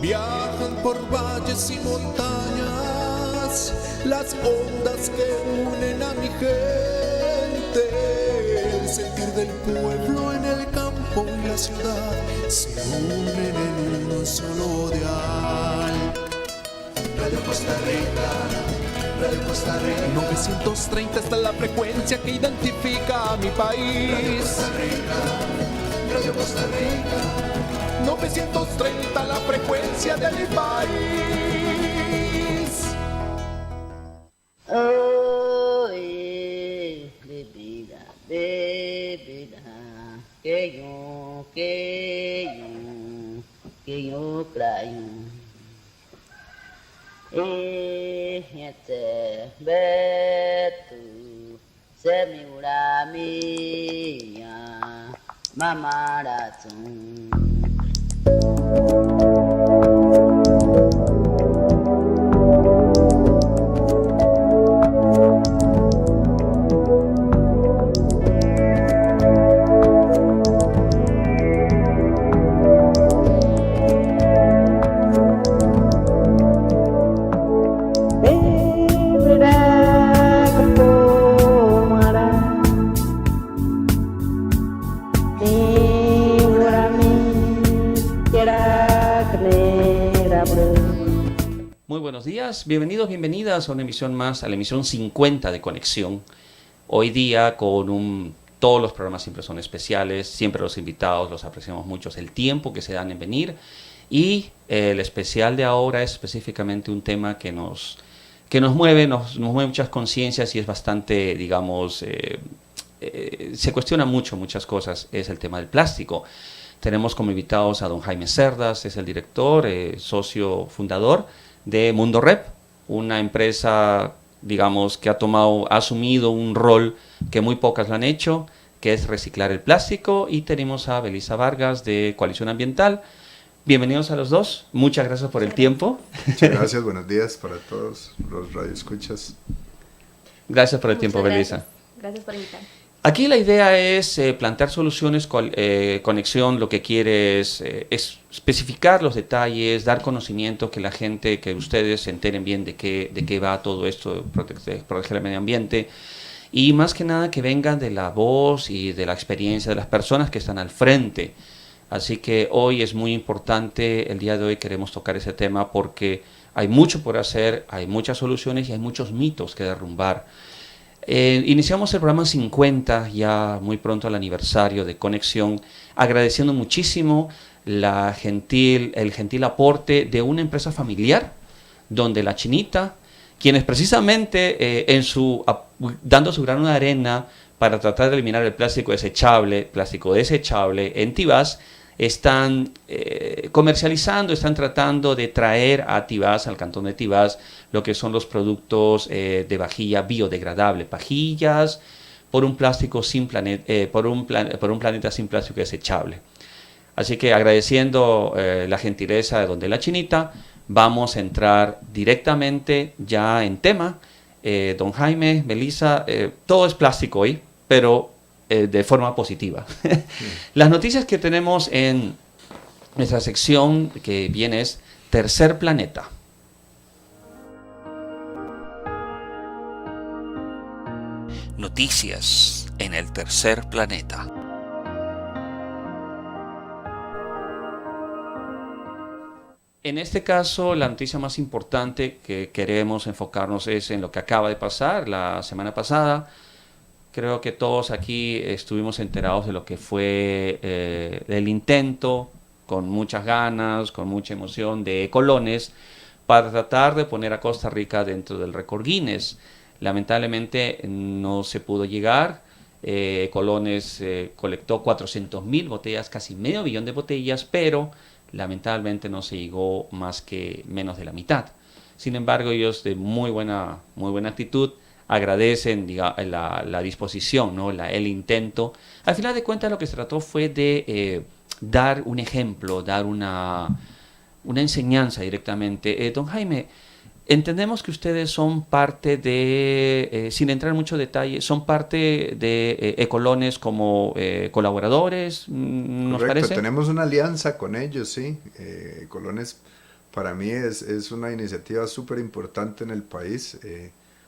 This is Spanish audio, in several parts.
Viajan por valles y montañas las ondas que unen a mi gente. El sentir del pueblo en el campo y la ciudad se unen en un solo dial. Radio Costa Rica, Radio Costa Rica. 930 está la frecuencia que identifica a mi país. Radio Costa Rica, Radio Costa Rica. 930 la frecuencia de mi país. Oh, bebida, que yo creo. Este betu se mi ura mía, mamarazón. Buenos días, bienvenidos, bienvenidas a una emisión más, a la emisión 50 de Conexión. Hoy día todos los programas siempre son especiales, siempre los invitados los apreciamos mucho, el tiempo que se dan en venir, y el especial de ahora es específicamente un tema que nos mueve muchas conciencias y es bastante, digamos, se cuestiona muchas cosas, es el tema del plástico. Tenemos como invitados a don Jaime Cerdas, es el director, socio fundador de Mundo Rep, una empresa, digamos, que ha asumido un rol que muy pocas lo han hecho, que es reciclar el plástico, y tenemos a Belisa Vargas de Coalición Ambiental. Bienvenidos a los dos, muchas gracias por el tiempo. Muchas gracias, buenos días para todos los radioescuchas. Gracias por el tiempo, Belisa. Gracias por invitarme. Aquí la idea es plantear soluciones, Conexión lo que quiere es especificar los detalles, dar conocimiento, que la gente, que ustedes se enteren bien de qué va todo esto, de proteger el medio ambiente, y más que nada que vengan de la voz y de la experiencia de las personas que están al frente. Así que hoy es muy importante, el día de hoy queremos tocar ese tema porque hay mucho por hacer, hay muchas soluciones y hay muchos mitos que derrumbar. Iniciamos el programa 50, ya muy pronto al aniversario de Conexión, agradeciendo muchísimo el gentil aporte de una empresa familiar, donde la Chinita, quienes precisamente dando su grano de arena para tratar de eliminar el plástico desechable en Tibás, están comercializando, están tratando de traer a Tibás, al cantón de Tibás, lo que son los productos de vajilla biodegradable, pajillas por un plástico por un planeta sin plástico desechable. Así que agradeciendo la gentileza de donde la Chinita, vamos a entrar directamente ya en tema. Don Jaime, Belisa, todo es plástico hoy, pero de forma positiva. Las noticias que tenemos en nuestra sección que viene es Tercer Planeta. Noticias en el Tercer Planeta. En este caso, la noticia más importante que queremos enfocarnos es en lo que acaba de pasar la semana pasada. Creo que todos aquí estuvimos enterados de lo que fue el intento, con muchas ganas, con mucha emoción, de Ecolones, para tratar de poner a Costa Rica dentro del récord Guinness. Lamentablemente no se pudo llegar. Ecolones colectó 400.000 botellas, casi medio millón de botellas, pero lamentablemente no se llegó más que menos de la mitad. Sin embargo, ellos de muy buena actitud agradecen la disposición, ¿no? El intento. Al final de cuentas, lo que se trató fue de dar un ejemplo, dar una enseñanza directamente. Don Jaime, entendemos que ustedes son parte de, sin entrar en mucho detalle, son parte de Ecolones como colaboradores, ¿nos Correcto, parece? tenemos una alianza con ellos, sí. Ecolones para mí es una iniciativa súper importante en el país,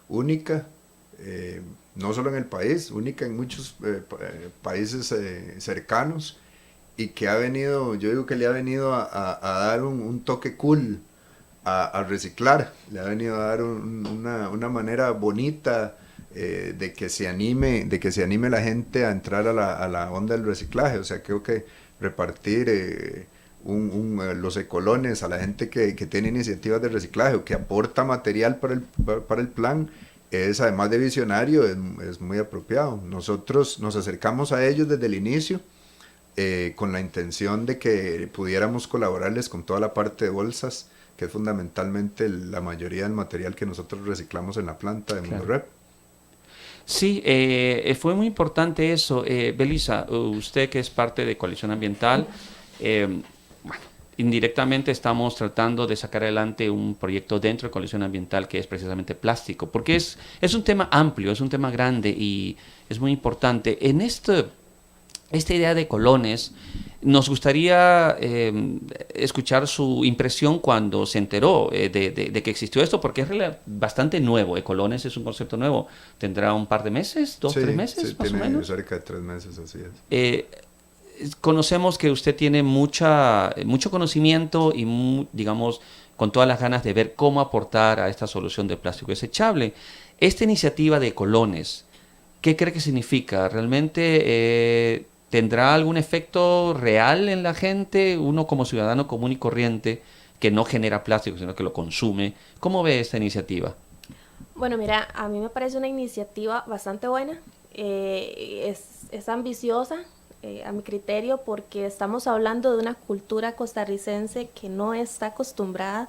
única, no solo en el país, única en muchos países cercanos, y que ha venido, yo digo que le ha venido a dar un toque cool a reciclar, le ha venido a dar una manera bonita de que se anime la gente a entrar a la onda del reciclaje. O sea, creo que repartir los ecolones a la gente que tiene iniciativas de reciclaje o que aporta material para el plan es, además de visionario, es muy apropiado. Nosotros nos acercamos a ellos desde el inicio con la intención de que pudiéramos colaborarles con toda la parte de bolsas, que es fundamentalmente la mayoría del material que nosotros reciclamos en la planta de Mundo Rep. Sí, fue muy importante eso. Belisa, usted que es parte de Coalición Ambiental, bueno, indirectamente estamos tratando de sacar adelante un proyecto dentro de Coalición Ambiental que es precisamente plástico, porque es un tema amplio, es un tema grande y es muy importante. En esta idea de colones, nos gustaría escuchar su impresión cuando se enteró de que existió esto, porque es bastante nuevo. Colones es un concepto nuevo. ¿Tendrá un par de meses? ¿2, 3 meses? Sí, más o tiene menos. cerca de 3 meses, así es. Conocemos que usted tiene mucho conocimiento y, digamos, con todas las ganas de ver cómo aportar a esta solución de plástico desechable. Esta iniciativa de colones, ¿qué cree que significa? ¿Realmente tendrá algún efecto real en la gente? Uno como ciudadano común y corriente que no genera plástico, sino que lo consume. ¿Cómo ve esta iniciativa? Bueno, mira, a mí me parece una iniciativa bastante buena. Es ambiciosa, a mi criterio, porque estamos hablando de una cultura costarricense que no está acostumbrada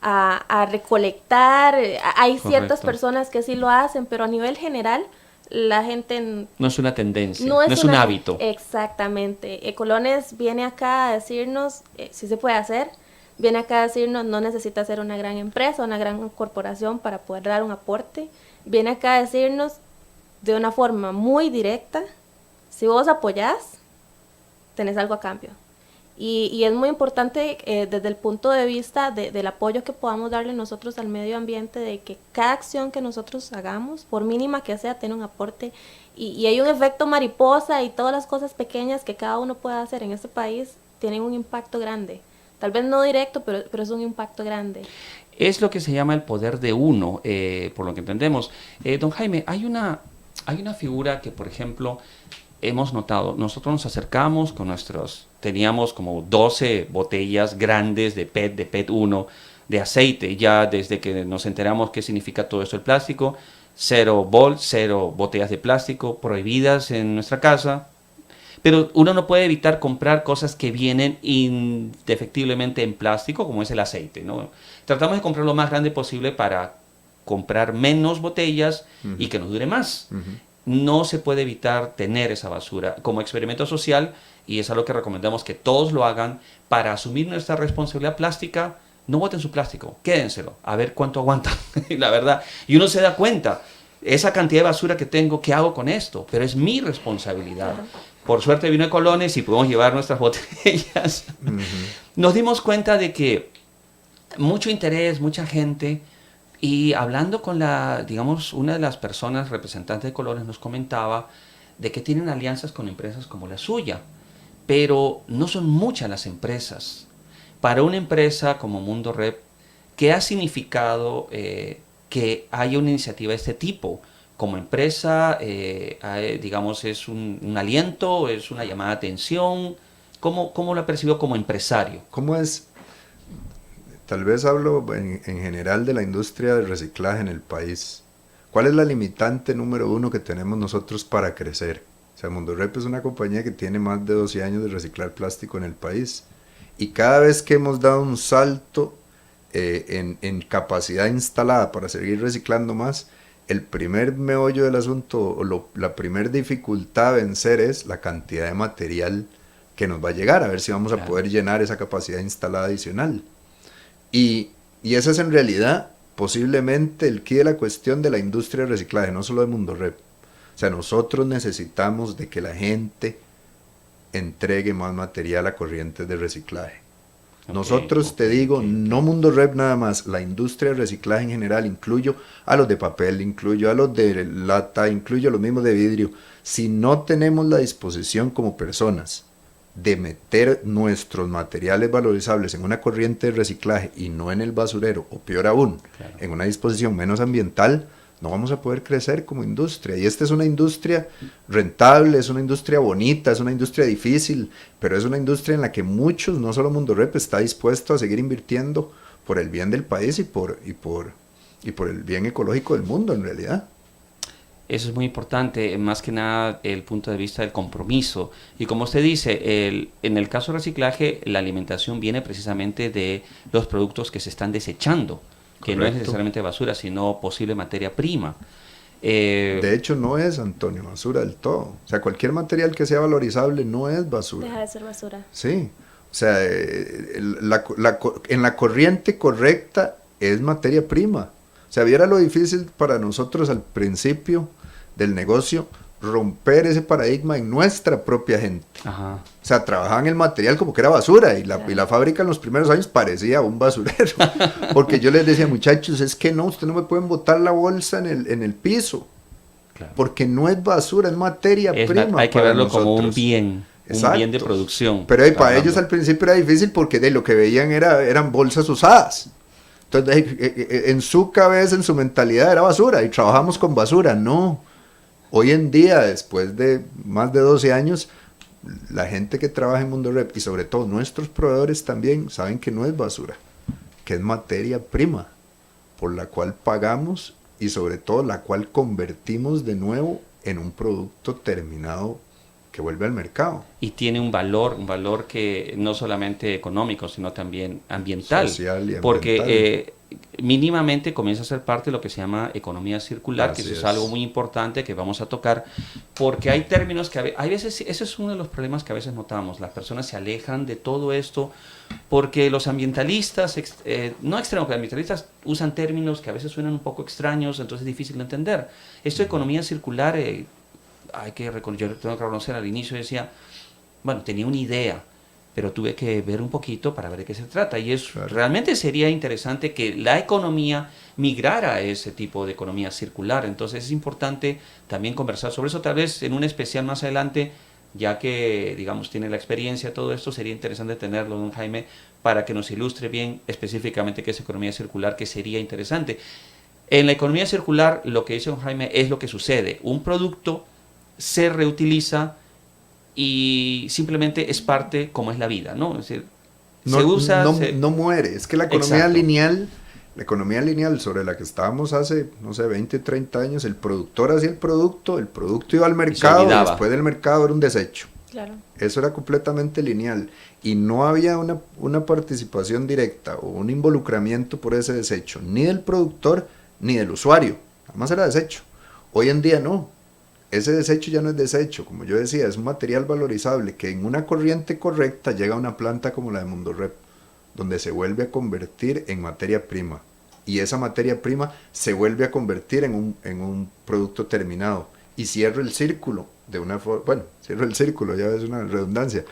a recolectar. Hay ciertas personas que sí lo hacen, pero a nivel general la gente... No es una tendencia, no es un hábito. Exactamente. Ecolones viene acá a decirnos si se puede hacer, viene acá a decirnos no necesita ser una gran empresa, una gran corporación para poder dar un aporte, viene acá a decirnos de una forma muy directa, si vos apoyás, tenés algo a cambio. Y es muy importante desde el punto de vista del apoyo que podamos darle nosotros al medio ambiente, de que cada acción que nosotros hagamos, por mínima que sea, tiene un aporte. Y hay un efecto mariposa, y todas las cosas pequeñas que cada uno puede hacer en este país tienen un impacto grande. Tal vez no directo, pero es un impacto grande. Es lo que se llama el poder de uno, por lo que entendemos. Don Jaime, hay una figura que, por ejemplo, hemos notado. Nosotros nos acercamos con teníamos como 12 botellas grandes de PET 1 de aceite. Ya desde que nos enteramos qué significa todo esto el plástico, 0 botellas de plástico prohibidas en nuestra casa. Pero uno no puede evitar comprar cosas que vienen indefectiblemente en plástico, como es el aceite, ¿no? Tratamos de comprar lo más grande posible para comprar menos botellas y que nos dure más. No se puede evitar tener esa basura como experimento social, y es algo que recomendamos que todos lo hagan para asumir nuestra responsabilidad plástica. No boten su plástico, quédenselo, a ver cuánto aguantan, la verdad. Y uno se da cuenta, esa cantidad de basura que tengo, ¿qué hago con esto? Pero es mi responsabilidad. Claro. Por suerte vino Ecolones y pudimos llevar nuestras botellas. Nos dimos cuenta de que mucho interés, mucha gente. Y hablando con digamos, una de las personas representantes de Colones nos comentaba de que tienen alianzas con empresas como la suya, pero no son muchas las empresas. Para una empresa como Mundo Rep, ¿qué ha significado que haya una iniciativa de este tipo? Como empresa, digamos, ¿es un aliento, es una llamada de atención? ¿Cómo lo ha percibido como empresario? ¿Cómo es? Tal vez hablo en general de la industria del reciclaje en el país. ¿Cuál es la limitante número 1 que tenemos nosotros para crecer? O sea, Mundo Rep es una compañía que tiene más de 12 años de reciclar plástico en el país. Y cada vez que hemos dado un salto en capacidad instalada para seguir reciclando más, el primer meollo del asunto, o la primera dificultad a vencer, es la cantidad de material que nos va a llegar, a ver si vamos a poder llenar esa capacidad instalada adicional. Y esa es en realidad posiblemente el quid de la cuestión de la industria de reciclaje, no solo de Mundo Rep. O sea, nosotros necesitamos de que la gente entregue más material a corrientes de reciclaje. Nosotros, te digo, no Mundo Rep nada más, la industria de reciclaje en general, incluyo a los de papel, incluyo a los de lata, incluyo a los mismos de vidrio. Si no tenemos la disposición como personas de meter nuestros materiales valorizables en una corriente de reciclaje y no en el basurero, o peor aún, en una disposición menos ambiental, no vamos a poder crecer como industria. Y esta es una industria rentable, es una industria bonita, es una industria difícil, pero es una industria en la que muchos, no solo Mundo Rep, está dispuesto a seguir invirtiendo por el bien del país y por el bien ecológico del mundo en realidad. Eso es muy importante, más que nada el punto de vista del compromiso. Y como usted dice, en el caso del reciclaje, la alimentación viene precisamente de los productos que se están desechando, que Correcto. no es necesariamente basura, sino posible materia prima. De hecho, no es, Antonio, basura del todo. O sea, cualquier material que sea valorizable no es basura. Deja de ser basura. Sí, o sea, en la corriente correcta es materia prima. O sea, viera lo difícil para nosotros al principio del negocio romper ese paradigma en nuestra propia gente. Ajá. O sea, trabajaban el material como que era basura y la fábrica en los primeros años parecía un basurero. Porque yo les decía, muchachos, es que no, ustedes no me pueden botar la bolsa en el piso. Claro. Porque no es basura, es materia prima. Hay que para verlo como un nosotros. bien. Exacto. Un bien de producción. Pero para Trabajando. ellos al principio era difícil porque de lo que veían eran bolsas usadas. Entonces, en su cabeza, en su mentalidad era basura y trabajamos con basura. No. Hoy en día, después de más de 12 años, la gente que trabaja en Mundo Rep y sobre todo nuestros proveedores también saben que no es basura, que es materia prima por la cual pagamos y sobre todo la cual convertimos de nuevo en un producto terminado que vuelve al mercado. Y tiene un valor que no solamente económico, sino también ambiental. Social y ambiental. Porque mínimamente comienza a ser parte de lo que se llama economía circular, Así que eso es es. algo muy importante que vamos a tocar, porque hay términos que hay veces, ese es uno de los problemas que a veces notamos, las personas se alejan de todo esto, porque los ambientalistas, no extremos, pero ambientalistas usan términos que a veces suenan un poco extraños, entonces es difícil de entender. Esto de economía circular, yo tengo que reconocer, al inicio decía, bueno, tenía una idea, pero tuve que ver un poquito para ver de qué se trata. Y realmente sería interesante que la economía migrara a ese tipo de economía circular. Entonces es importante también conversar sobre eso, tal vez en un especial más adelante, ya que, digamos, tiene la experiencia, todo esto, sería interesante tenerlo, don Jaime, para que nos ilustre bien específicamente qué es economía circular, que sería interesante. En la economía circular, lo que dice don Jaime es lo que sucede. Un producto se reutiliza y simplemente es parte como es la vida, ¿no? Es decir, No, se usa... no muere, es que la economía lineal sobre la que estábamos hace, no sé, 20, 30 años, el productor hacía el producto iba al mercado y después del mercado era un desecho. Claro. Eso era completamente lineal y no había una participación directa o un involucramiento por ese desecho, ni del productor ni del usuario, nada más era desecho. Hoy en día no. Ese desecho ya no es desecho, como yo decía, es un material valorizable que en una corriente correcta llega a una planta como la de Mundo Rep, donde se vuelve a convertir en materia prima. Y esa materia prima se vuelve a convertir en un producto terminado. Y cierra el círculo de una forma, bueno, cierra el círculo, ya es una redundancia.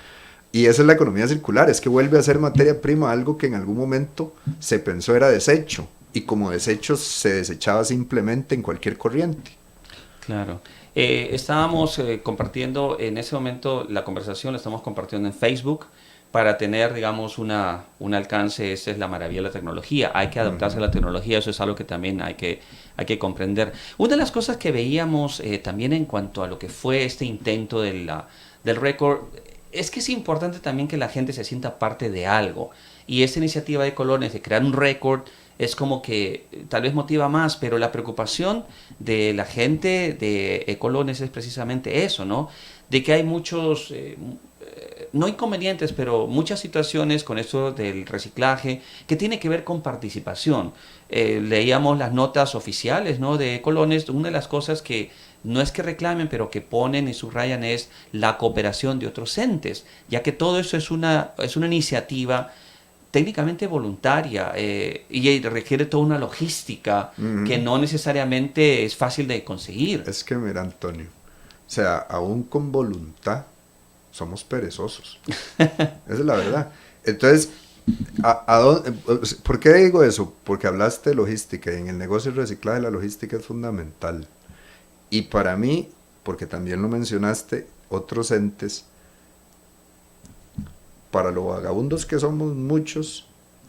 Y esa es la economía circular, es que vuelve a ser materia prima algo que en algún momento se pensó era desecho. Y como desecho se desechaba simplemente en cualquier corriente. Claro. Estábamos compartiendo en ese momento la conversación, la estamos compartiendo en Facebook para tener, digamos, un alcance. Esa es la maravilla de la tecnología. Hay que adaptarse a la tecnología, eso es algo que también hay que comprender. Una de las cosas que veíamos también en cuanto a lo que fue este intento del récord, es que es importante también que la gente se sienta parte de algo. Y esta iniciativa de Colones de crear un récord es como que tal vez motiva más, pero la preocupación de la gente de Colones es precisamente eso, ¿no? De que hay muchos, no inconvenientes, pero muchas situaciones con esto del reciclaje que tiene que ver con participación. Leíamos las notas oficiales, ¿no?, de Colones. Una de las cosas que no es que reclamen, pero que ponen y subrayan es la cooperación de otros entes, ya que todo eso es una iniciativa técnicamente voluntaria y requiere toda una logística que no necesariamente es fácil de conseguir. Es que mira, Antonio, o sea, aún con voluntad somos perezosos. Esa es la verdad. Entonces, ¿Por qué digo eso? Porque hablaste de logística y en el negocio de reciclaje la logística es fundamental. Y para mí, porque también lo mencionaste, otros entes, para los vagabundos que somos muchos,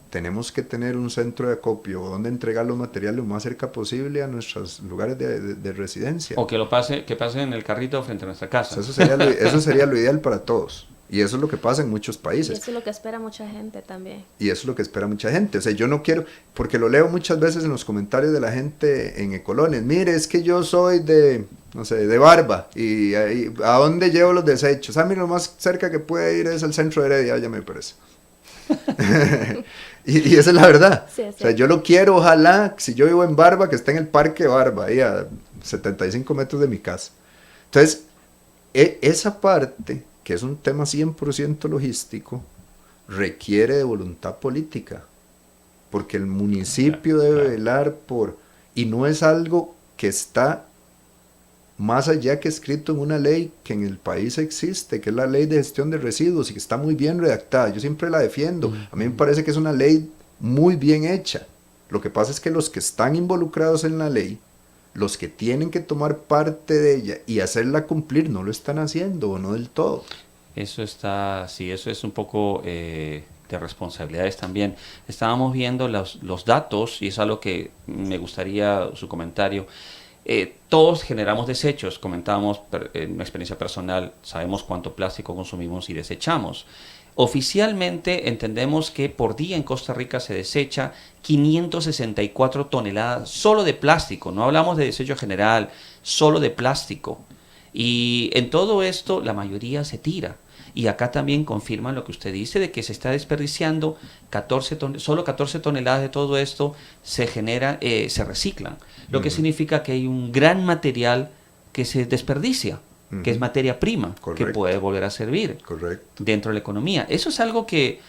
tenemos que tener un centro de acopio donde entregar los materiales lo más cerca posible a nuestros lugares de residencia. O que pase en el carrito frente a nuestra casa. Eso sería lo ideal para todos. Y eso es lo que pasa en muchos Y países. eso es lo que espera mucha gente también. Y eso es lo que espera mucha gente. O sea, yo no quiero, porque lo leo muchas veces en los comentarios de la gente en Ecolones. Mire, es que yo soy de, no sé, de Barba. ¿Y a dónde llevo los desechos? Mire, lo más cerca que puede ir es al centro de Heredia, ya me parece. y esa es la verdad. Sí, o sea, yo lo quiero, ojalá, si yo vivo en Barba, que esté en el parque Barba, ahí a 75 metros de mi casa. Entonces, esa parte, que es un tema 100% logístico, requiere de voluntad política, porque el municipio debe velar por, y no es algo que está más allá que escrito en una ley que en el país existe, que es la ley de gestión de residuos y que está muy bien redactada. Yo siempre la defiendo. A mí me parece que es una ley muy bien hecha. Lo que pasa es que los que están involucrados en la ley, los que tienen que tomar parte de ella y hacerla cumplir, no lo están haciendo o no del todo. Eso está, sí, eso es un poco de responsabilidades también. Estábamos viendo los datos y es algo que me gustaría su comentario. Todos generamos desechos, comentábamos en una experiencia personal, sabemos cuánto plástico consumimos y desechamos. Oficialmente entendemos que por día en Costa Rica se desecha 564 toneladas solo de plástico, no hablamos de desecho general, solo de plástico. Y en todo esto la mayoría se tira. Y acá también confirman lo que usted dice de que se está desperdiciando solo 14 toneladas de todo esto se reciclan. Lo que significa que hay un gran material que se desperdicia, que es materia prima, que puede volver a servir dentro de la economía. Eso es algo que,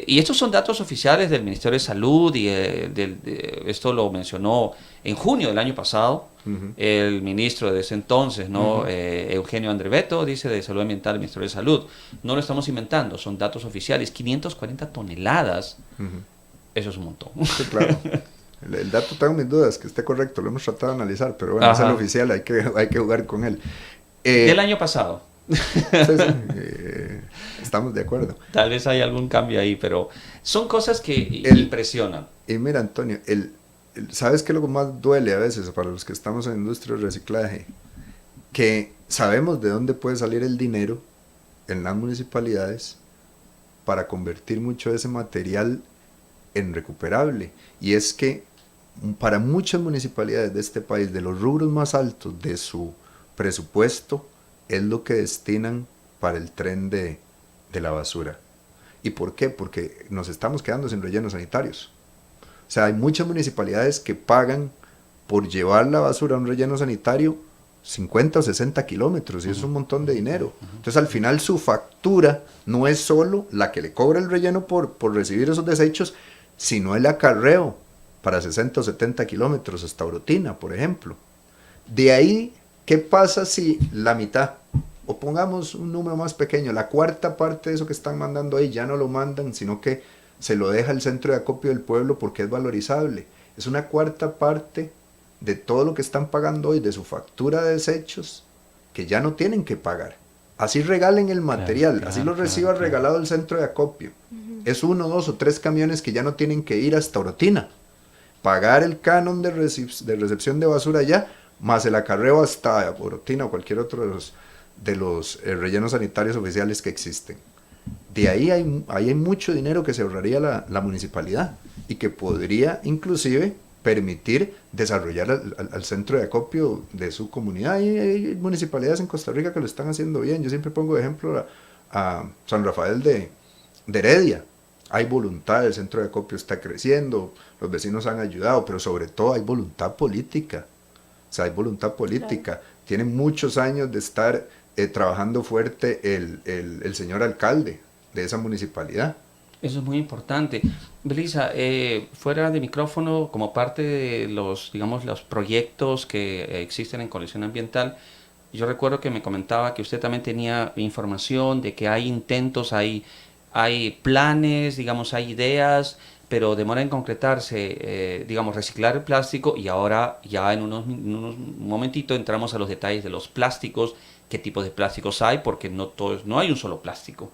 y estos son datos oficiales del Ministerio de Salud, y esto lo mencionó en junio del año pasado, el ministro de ese entonces, ¿no? Eugenio Andrevetto, dice de Salud Ambiental del Ministerio de Salud. No lo estamos inventando, son datos oficiales. 540 toneladas, eso es un montón. Sí, claro. El dato, tengo mis dudas, que esté correcto, lo hemos tratado de analizar, pero bueno, es el oficial, hay que jugar con él. Del año pasado. Sí, estamos de acuerdo. Tal vez hay algún cambio ahí, pero son cosas que impresionan. Y mira, Antonio, ¿sabes qué es lo que más duele a veces para los que estamos en la industria del reciclaje? Que sabemos de dónde puede salir el dinero en las municipalidades para convertir mucho de ese material en recuperable. Y es que para muchas municipalidades de este país, de los rubros más altos de su presupuesto, es lo que destinan para el tren de la basura. ¿Y por qué? Porque nos estamos quedando sin rellenos sanitarios. O sea, hay muchas municipalidades que pagan por llevar la basura a un relleno sanitario 50 o 60 kilómetros, y eso es un montón de dinero. Entonces, al final, su factura no es solo la que le cobra el relleno por recibir esos desechos, sino el acarreo para 60 o 70 kilómetros hasta Orotina, por ejemplo. De ahí, ¿qué pasa si la mitad, o pongamos un número más pequeño, la cuarta parte de eso que están mandando ahí ya no lo mandan, sino que se lo deja el centro de acopio del pueblo porque es valorizable? Es una cuarta parte de todo lo que están pagando hoy de su factura de desechos que ya no tienen que pagar. Así regalen el material, así lo reciba regalado el centro de acopio. Es 1, 2 o 3 camiones que ya no tienen que ir hasta Orotina. Pagar el canon de recepción de basura allá, más el acarreo hasta Orotina o cualquier otro de los rellenos sanitarios oficiales que existen. De ahí hay mucho dinero que se ahorraría la municipalidad y que podría inclusive permitir desarrollar al centro de acopio de su comunidad. Hay municipalidades en Costa Rica que lo están haciendo bien. Yo siempre pongo de ejemplo a San Rafael de Heredia. Hay voluntad, el centro de acopio está creciendo, los vecinos han ayudado, pero sobre todo hay voluntad política. O sea, hay voluntad política. Claro. Tienen muchos años de estar trabajando fuerte el señor alcalde de esa municipalidad. Eso es muy importante. Belisa, fuera de micrófono, como parte de los proyectos que existen en Coalición Ambiental, yo recuerdo que me comentaba que usted también tenía información de que hay intentos, hay hay planes, digamos, hay ideas, pero demora en concretarse, digamos, reciclar el plástico y ahora ya en unos momentitos entramos a los detalles de los plásticos, qué tipo de plásticos hay, porque no hay un solo plástico.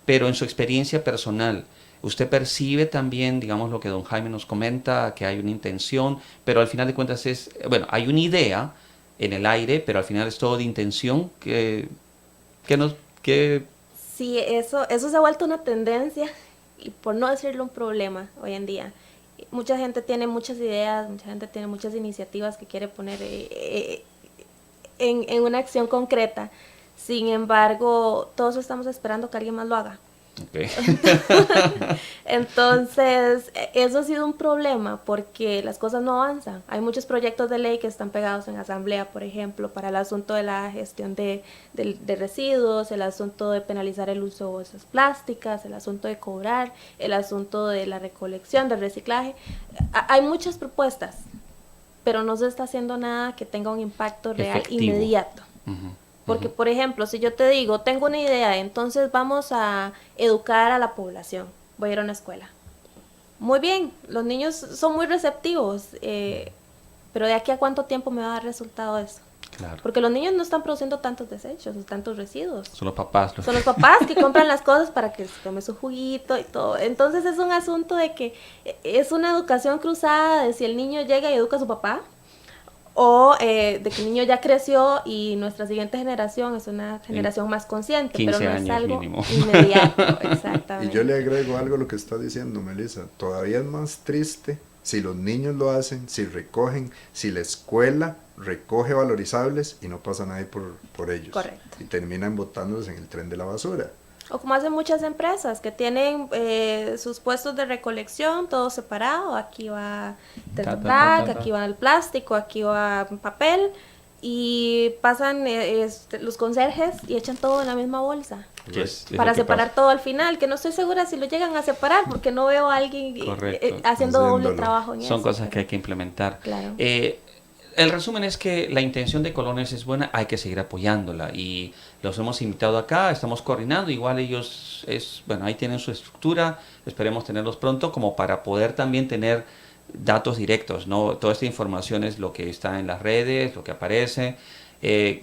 Pero en su experiencia personal, ¿usted percibe también, digamos, lo que don Jaime nos comenta, que hay una intención, pero al final de cuentas bueno, hay una idea en el aire, pero al final es todo de intención que Sí, eso se ha vuelto una tendencia y por no decirlo un problema hoy en día. Mucha gente tiene muchas ideas, mucha gente tiene muchas iniciativas que quiere poner en una acción concreta. Sin embargo, todos estamos esperando que alguien más lo haga. Okay. Entonces, eso ha sido un problema porque las cosas no avanzan. Hay muchos proyectos de ley que están pegados en asamblea, por ejemplo, para el asunto de la gestión de residuos, el asunto de penalizar el uso de esas plásticas, el asunto de cobrar, el asunto de la recolección, del reciclaje. Hay muchas propuestas, pero no se está haciendo nada que tenga un impacto real efectivo, inmediato. Porque, por ejemplo, si yo te digo, tengo una idea, entonces vamos a educar a la población, voy a ir a una escuela. Muy bien, los niños son muy receptivos, pero ¿de aquí a cuánto tiempo me va a dar resultado eso? Claro. Porque los niños no están produciendo tantos desechos, tantos residuos. Son los papás. Son los papás que compran las cosas para que se tome su juguito y todo. Entonces es un asunto de que es una educación cruzada de si el niño llega y educa a su papá, o de que el niño ya creció y nuestra siguiente generación es una generación más consciente, pero no es algo mínimo. inmediato, exactamente. Y yo le agrego algo a lo que está diciendo Melissa, todavía es más triste si los niños lo hacen, si recogen, si la escuela recoge valorizables y no pasa nadie por ellos. Correcto. Y terminan botándolos en el tren de la basura. O como hacen muchas empresas que tienen sus puestos de recolección, todo separado. Aquí va aquí va el plástico, aquí va papel. Y pasan los conserjes y echan todo en la misma bolsa. Yes, para separar todo al final, que no estoy segura si lo llegan a separar porque no veo a alguien haciendo doble trabajo en eso. Son cosas que hay que implementar. Claro. El resumen es que la intención de Colones es buena, hay que seguir apoyándola y los hemos invitado acá, estamos coordinando, igual ellos, bueno, ahí tienen su estructura, esperemos tenerlos pronto como para poder también tener datos directos, ¿no? Toda esta información es lo que está en las redes, lo que aparece.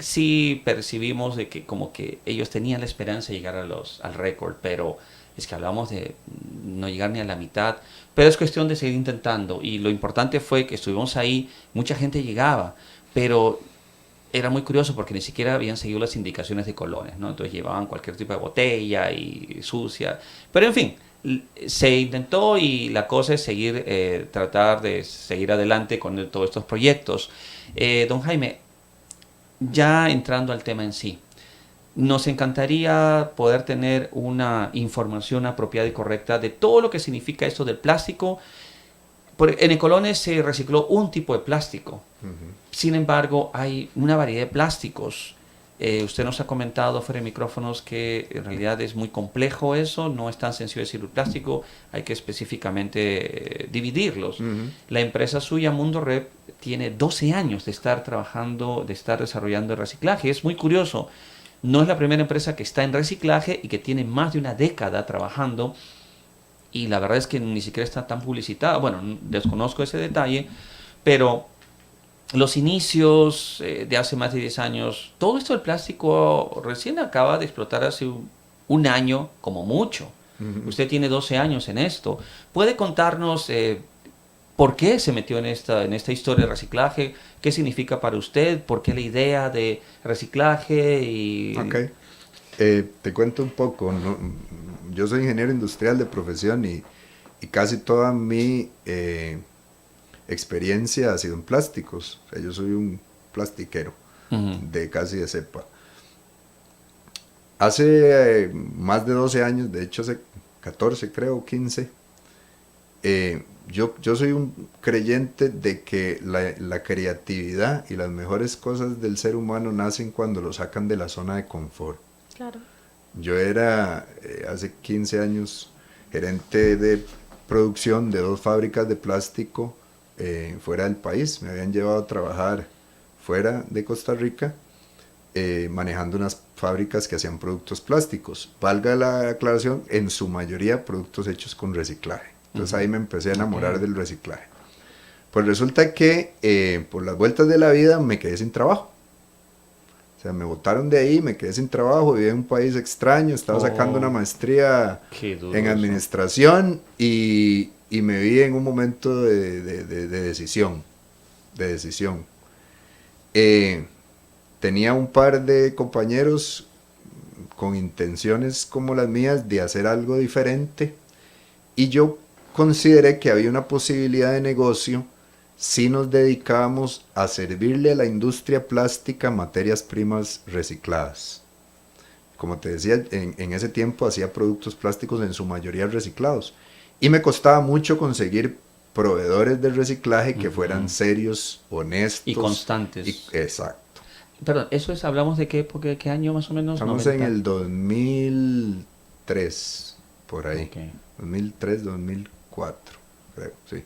Sí percibimos de que como que ellos tenían la esperanza de llegar al récord, pero es que hablamos de no llegar ni a la mitad, pero es cuestión de seguir intentando y lo importante fue que estuvimos ahí, mucha gente llegaba, pero era muy curioso porque ni siquiera habían seguido las indicaciones de Colones, ¿no? Entonces llevaban cualquier tipo de botella y sucia, pero en fin, se intentó y la cosa es seguir, tratar de seguir adelante con todos estos proyectos. Don Jaime, ya entrando al tema en sí, nos encantaría poder tener una información apropiada y correcta de todo lo que significa esto del plástico. En Colones se recicló un tipo de plástico. Sin embargo, hay una variedad de plásticos. Usted nos ha comentado fuera de micrófonos que en realidad es muy complejo eso, no es tan sencillo decir el plástico, hay que específicamente dividirlos. La empresa suya, Mundo Rep, tiene 12 años de estar trabajando, de estar desarrollando el reciclaje. Es muy curioso. No es la primera empresa que está en reciclaje y que tiene más de una década trabajando y la verdad es que ni siquiera está tan publicitada. Bueno, desconozco ese detalle, pero los inicios de hace más de 10 años, todo esto del plástico recién acaba de explotar hace un año como mucho. Usted tiene 12 años en esto. ¿Puede contarnos por qué se metió en esta historia de reciclaje? ¿Qué significa para usted? ¿Por qué la idea de reciclaje? Ok. Te cuento un poco. ¿No? Yo soy ingeniero industrial de profesión y casi toda mi experiencia ha sido en plásticos. O sea, yo soy un plastiquero de casi de cepa. Hace más de 12 años, de hecho hace 14 creo, 15, yo soy un creyente de que la creatividad y las mejores cosas del ser humano nacen cuando lo sacan de la zona de confort. Claro. Yo era hace 15 años gerente de producción de 2 fábricas de plástico fuera del país. Me habían llevado a trabajar fuera de Costa Rica manejando unas fábricas que hacían productos plásticos. Valga la aclaración, en su mayoría productos hechos con reciclaje. Entonces ahí me empecé a enamorar del reciclaje. Pues resulta que por las vueltas de la vida me quedé sin trabajo. O sea, me botaron de ahí, me quedé sin trabajo, vivía en un país extraño, estaba sacando una maestría en administración y me vi en un momento de decisión. Tenía un par de compañeros con intenciones como las mías de hacer algo diferente y yo consideré que había una posibilidad de negocio si nos dedicábamos a servirle a la industria plástica materias primas recicladas. Como te decía, en ese tiempo hacía productos plásticos en su mayoría reciclados y me costaba mucho conseguir proveedores de reciclaje que fueran serios, honestos y constantes. Exacto. Perdón, eso es, hablamos de qué época, qué año más o menos. Estamos 90. en el 2003, por ahí. Okay. 2003, 2004, creo, sí.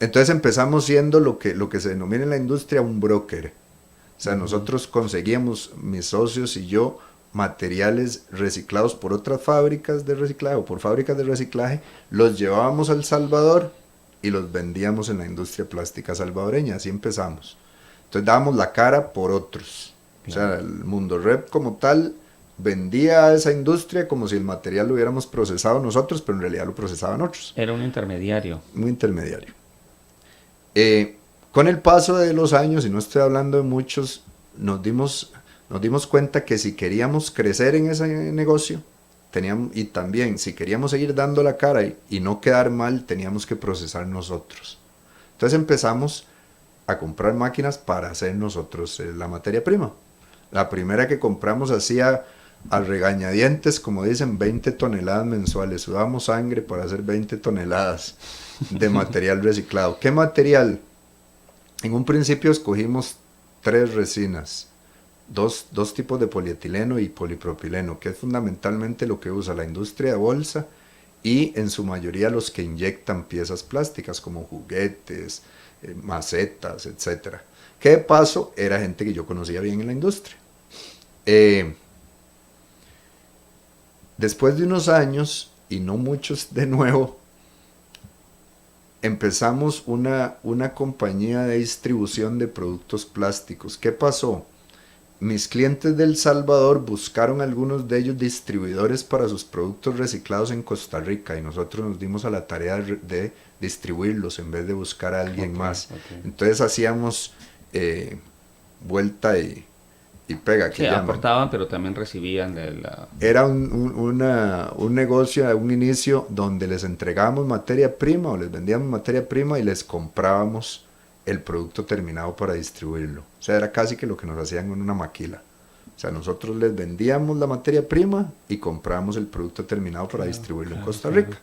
Entonces empezamos siendo lo que se denomina en la industria un broker. O sea, nosotros conseguíamos, mis socios y yo, materiales reciclados por otras fábricas de reciclaje o por fábricas de reciclaje, los llevábamos a El Salvador y los vendíamos en la industria plástica salvadoreña. Así empezamos. Entonces dábamos la cara por otros. O sea, el Mundo Rep como tal vendía a esa industria como si el material lo hubiéramos procesado nosotros, pero en realidad lo procesaban otros. Era un intermediario. Un intermediario. Con el paso de los años, y no estoy hablando de muchos, nos dimos cuenta que si queríamos crecer en ese negocio, y también si queríamos seguir dando la cara y no quedar mal, teníamos que procesar nosotros. Entonces empezamos a comprar máquinas para hacer nosotros la materia prima. La primera que compramos hacía a regañadientes, como dicen, 20 toneladas mensuales. Sudábamos sangre para hacer 20 toneladas de material reciclado. ¿Qué material? En un principio escogimos 3 resinas, dos tipos de polietileno y polipropileno, que es fundamentalmente lo que usa la industria de bolsa y en su mayoría los que inyectan piezas plásticas como juguetes, macetas, etcétera. Que de paso era gente que yo conocía bien en la industria. Después de unos años, y no muchos de nuevo, empezamos una compañía de distribución de productos plásticos. ¿Qué pasó? Mis clientes de El Salvador buscaron algunos de ellos distribuidores para sus productos reciclados en Costa Rica y nosotros nos dimos a la tarea de distribuirlos en vez de buscar a alguien más. Entonces hacíamos vuelta y pega. Que aportaban, pero también recibían de la... Era un negocio a un inicio donde les entregábamos materia prima o les vendíamos materia prima y les comprábamos el producto terminado para distribuirlo. O sea, era casi que lo que nos hacían en una maquila. O sea, nosotros les vendíamos la materia prima y comprábamos el producto terminado para distribuirlo en Costa Rica.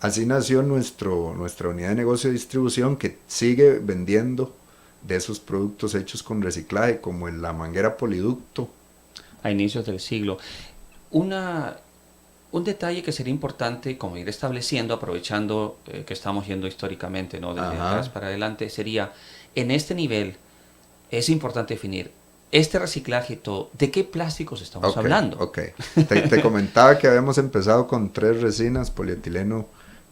Así nació nuestra unidad de negocio de distribución, que sigue vendiendo de esos productos hechos con reciclaje, como en la manguera Poliducto. A inicios del siglo. Un detalle que sería importante como ir estableciendo, aprovechando que estamos yendo históricamente, ¿no? Desde atrás para adelante, sería, en este nivel, es importante definir este reciclaje y todo, ¿de qué plásticos estamos hablando? Te comentaba que habíamos empezado con 3 resinas, polietileno.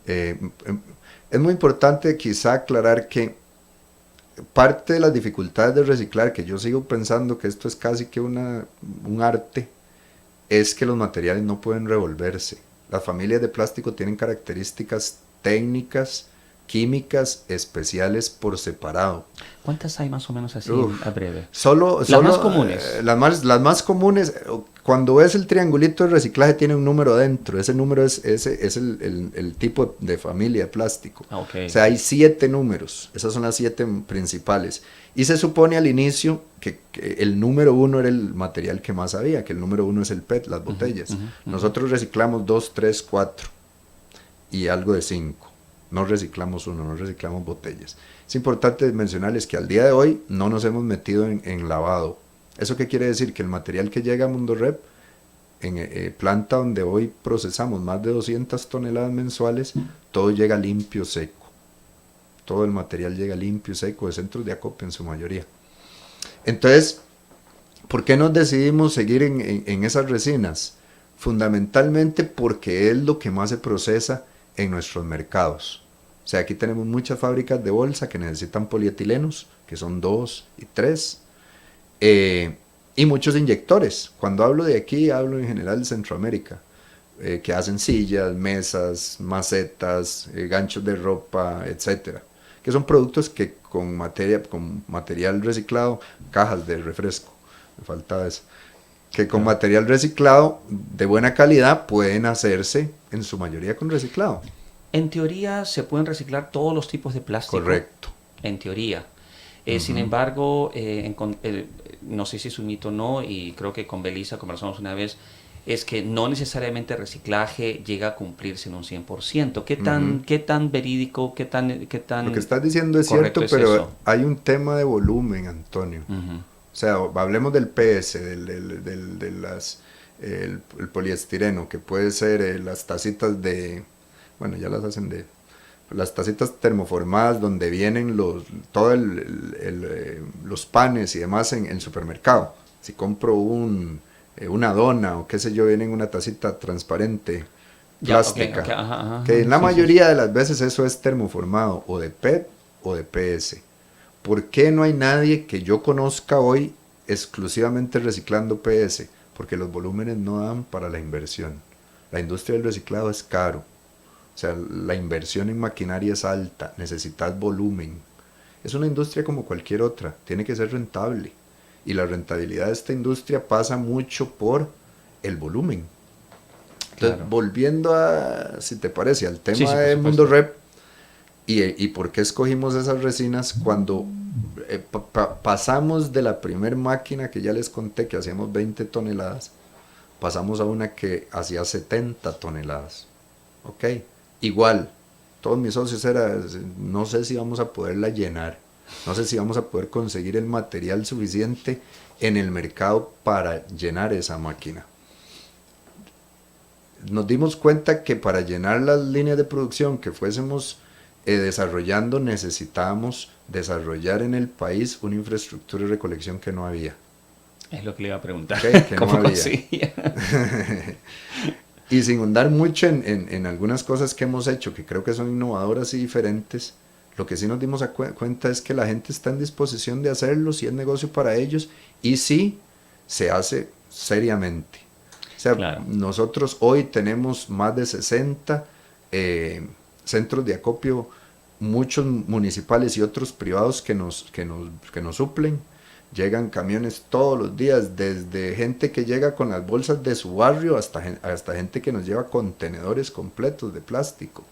Es muy importante quizá aclarar que parte de las dificultades de reciclar, que yo sigo pensando que esto es casi que un arte, es que los materiales no pueden revolverse. Las familias de plástico tienen características técnicas, químicas especiales por separado. ¿Cuántas hay más o menos así a breve? Las más comunes. Las más comunes, cuando ves el triangulito de reciclaje tiene un número dentro. Ese número es el tipo de familia de plástico. O sea, hay 7 números. Esas son las 7 principales. Y se supone al inicio que el número 1 era el material que más había, que el número 1 es el PET, las botellas. Nosotros reciclamos 2, 3, 4 y algo de 5. No reciclamos 1, no reciclamos botellas. Es importante mencionarles que al día de hoy no nos hemos metido en lavado. ¿Eso qué quiere decir? Que el material que llega a Mundo Rep, en planta donde hoy procesamos más de 200 toneladas mensuales, todo llega limpio, seco. Todo el material llega limpio, seco, de centros de acopio en su mayoría. Entonces, ¿Por qué nos decidimos seguir en esas resinas? Fundamentalmente porque es lo que más se procesa en nuestros mercados. O sea, aquí tenemos muchas fábricas de bolsa que necesitan polietilenos, que son 2 y 3, y muchos inyectores. Cuando hablo de aquí, hablo en general de Centroamérica, que hacen sillas, mesas, macetas, ganchos de ropa, etcétera, que son productos que con material reciclado, cajas de refresco, me falta eso, que con material reciclado de buena calidad pueden hacerse en su mayoría con reciclado. En teoría se pueden reciclar todos los tipos de plástico. Correcto. En teoría. Sin embargo, no sé si es un mito o no, y creo que con Belisa conversamos una vez, es que no necesariamente el reciclaje llega a cumplirse en un 100%. ¿Qué tan verídico, qué tan Lo que estás diciendo es cierto, pero hay un tema de volumen, Antonio. O sea, hablemos del PS, el poliestireno, que puede ser las tacitas de, bueno, ya las hacen de, las tacitas termoformadas donde vienen los panes y demás en el supermercado. Si compro una dona o qué sé yo, viene en una tacita transparente, plástica, que en la mayoría de las veces eso es termoformado o de PET o de PS. ¿Por qué no hay nadie que yo conozca hoy exclusivamente reciclando PS? Porque los volúmenes no dan para la inversión. La industria del reciclado es caro. O sea, la inversión en maquinaria es alta, necesitas volumen. Es una industria como cualquier otra, tiene que ser rentable. Y la rentabilidad de esta industria pasa mucho por el volumen. Entonces, claro, volviendo a, si te parece, al tema de Mundo Rep, y por qué escogimos esas resinas cuando pasamos de la primer máquina que ya les conté que hacíamos 20 toneladas, pasamos a una que hacía 70 toneladas. ¿Ok? Igual, todos mis socios no sé si vamos a poderla llenar, no sé si vamos a poder conseguir el material suficiente en el mercado para llenar esa máquina. Nos dimos cuenta que para llenar las líneas de producción que fuésemos desarrollando, necesitábamos desarrollar en el país una infraestructura de recolección que no había. Es lo que le iba a preguntar. Okay, que ¿Cómo no había. conseguía? Y sin hundar mucho en algunas cosas que hemos hecho, que creo que son innovadoras y diferentes, lo que sí nos dimos cuenta es que la gente está en disposición de hacerlo, si es negocio para ellos, y si se hace seriamente. O sea, claro, nosotros hoy tenemos más de 60 centros de acopio, muchos municipales y otros privados que nos suplen. Llegan camiones todos los días, desde gente que llega con las bolsas de su barrio hasta gente que nos lleva contenedores completos de plástico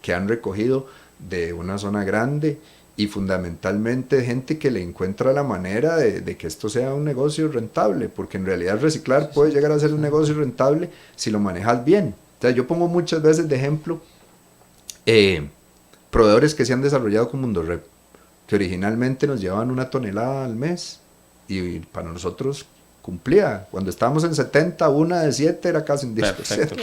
que han recogido de una zona grande, y fundamentalmente gente que le encuentra la manera de que esto sea un negocio rentable, porque en realidad reciclar puede llegar a ser un negocio rentable si lo manejas bien. O sea, yo pongo muchas veces de ejemplo proveedores que se han desarrollado con Mundo Rep, que originalmente nos llevaban 1 tonelada al mes, y para nosotros cumplía. Cuando estábamos en 70, una de 7 era casi un 10%. Perfecto,